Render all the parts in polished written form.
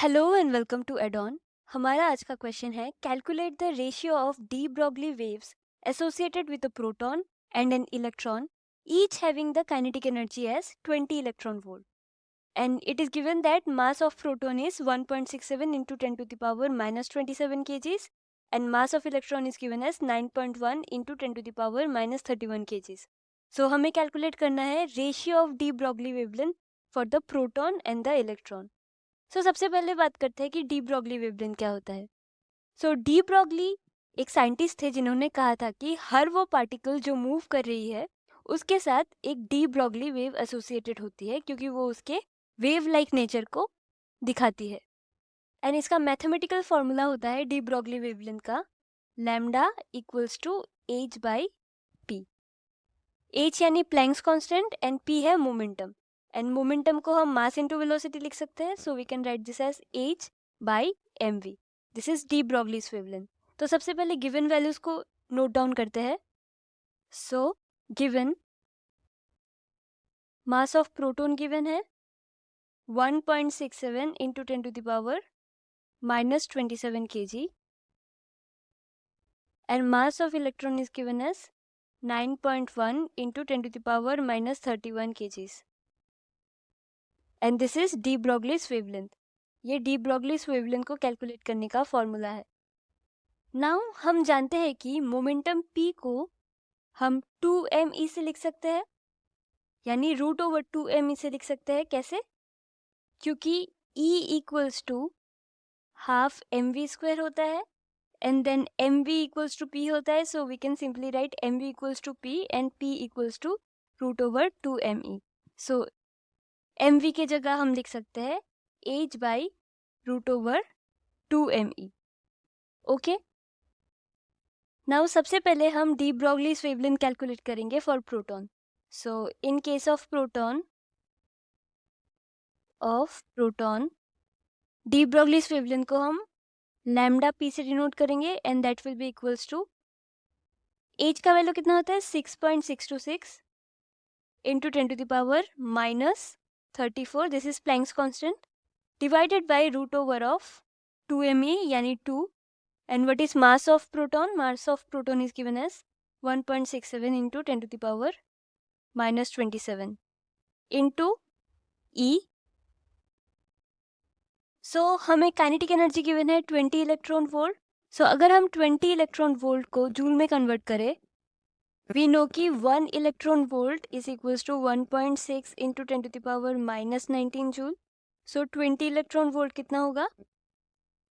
Hello and welcome to Adon. हमारा आज का क्वेश्चन है calculate the ratio of de Broglie waves associated with a proton and an electron each having the kinetic energy as 20 electron volt and it is given that mass of proton is 1.67 into 10 to the power minus 27 kgs and mass of electron is given as 9.1 into 10 to the power minus 31 kgs. So हमें calculate करना है ratio of de Broglie wavelength for the proton and the electron. So सबसे पहले बात करते हैं कि D Broglie wavelength क्या होता है. सो डी ब्रॉगली एक साइंटिस्ट थे जिन्होंने कहा था कि हर वो पार्टिकल जो मूव कर रही है उसके साथ एक डी ब्रॉगली वेव एसोसिएटेड होती है क्योंकि वो उसके वेव लाइक नेचर को दिखाती है. एंड इसका मैथमेटिकल फॉर्मूला होता है डी ब्रॉगली वेवलेंथ का lambda equals to H by P. H यानी प्लैंक्स कांस्टेंट एंड पी है मोमेंटम. एंड मोमेंटम को हम मास इनटू वेलोसिटी लिख सकते हैं, so we can write this as H by M V. This is de Broglie's wavelength. तो सबसे पहले गिवन वैल्यूज को नोट डाउन करते हैं. So given mass of proton given है 1.67 into 10 to the power minus 27 kg and mass of electron is given as 9.1 into 10 to the power minus 31 kgs and this is de Broglie's wavelength. ये de Broglie's wavelength को calculate करने का formula है. Now हम जानते हैं कि momentum p को हम 2me से लिख सकते हैं, यानी रूट ओवर 2me से लिख सकते हैं. कैसे? क्योंकि E equals to half mv square होता है and then mv equals to p होता है, so we can simply write mv equals to p and p equals to root over 2me. so mv के जगह हम लिख सकते हैं h by root over 2me. Okay, now सबसे पहले हम डी ब्रॉगलीज वेवलेंथ कैलकुलेट करेंगे for proton. So in case of proton de Broglie's wavelength को हम लैम्डा पी से डिनोट करेंगे and that will be equals to H का value कितना होता है 6.626 into 10 to the power minus 34, this is Planck's constant, divided by root over of 2me यानी 2. And what is mass of proton? Mass of proton is given as 1.67 into 10 to the power minus 27 into E. So हमें kinetic energy given है 20 electron volt. सो अगर हम 20 electron volt को joule में convert करें, we know कि 1 electron volt is equals to 1.6 into 10 to the power minus 19 joule. So 20 electron volt कितना होगा?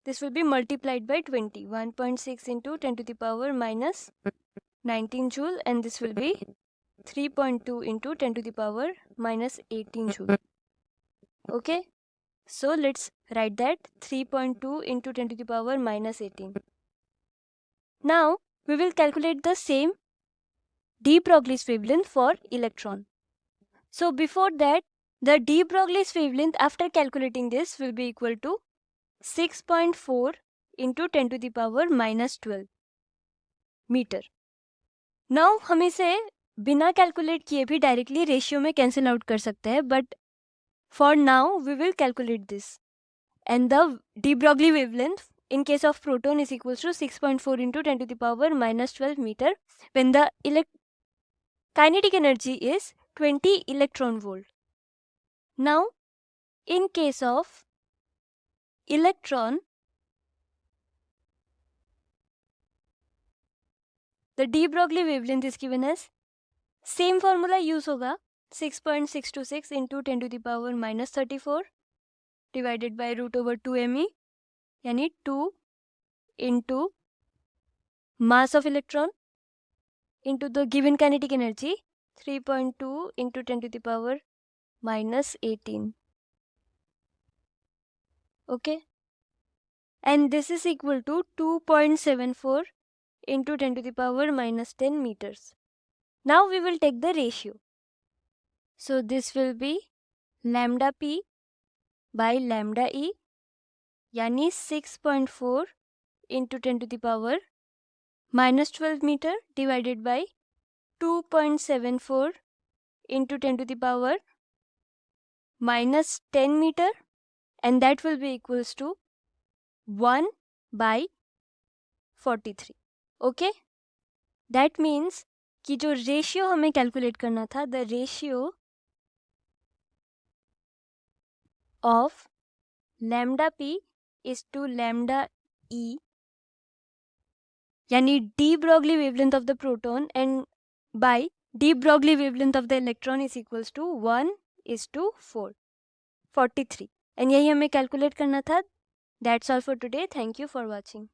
This will be multiplied by 20. 1.6 into 10 to the power minus 19 joule and this will be 3.2 into 10 to the power minus 18 joule. Okay, so let's write that 3.2 into 10 to the power minus 18. Now we will calculate the same de Broglie's wavelength for electron. So before that, the de Broglie's wavelength after calculating this will be equal to 6.4 into 10 to the power minus 12 metre. Now हम इसे बिना calculate किए भी directly ratio में cancel out कर सकते हैं, but for now we will calculate this. And the de Broglie wavelength in case of proton is equals to 6.4 into 10 to the power minus 12 meter when the kinetic energy is 20 electron volt. Now in case of electron, the de Broglie wavelength is given as same formula use होगा 6.626 into 10 to the power minus 34 divided by root over 2me यानी 2 into mass of electron into the given kinetic energy 3.2 into 10 to the power minus 18. Okay, and this is equal to 2.74 into 10 to the power minus 10 meters. Now we will take the ratio. So this will be lambda p by lambda e यानी 6.4 into 10 to the power minus 12 meter divided by 2.74 into 10 to the power minus 10 meter and that will be equals to 1 by 43. Okay, that means कि जो ratio हमें calculate करना था, the ratio of lambda P is to lambda E, यानी de Broglie wavelength of the proton and by de Broglie wavelength of the electron is equals to 1:43, and यही हमें calculate करना था. That's all for today. Thank you for watching.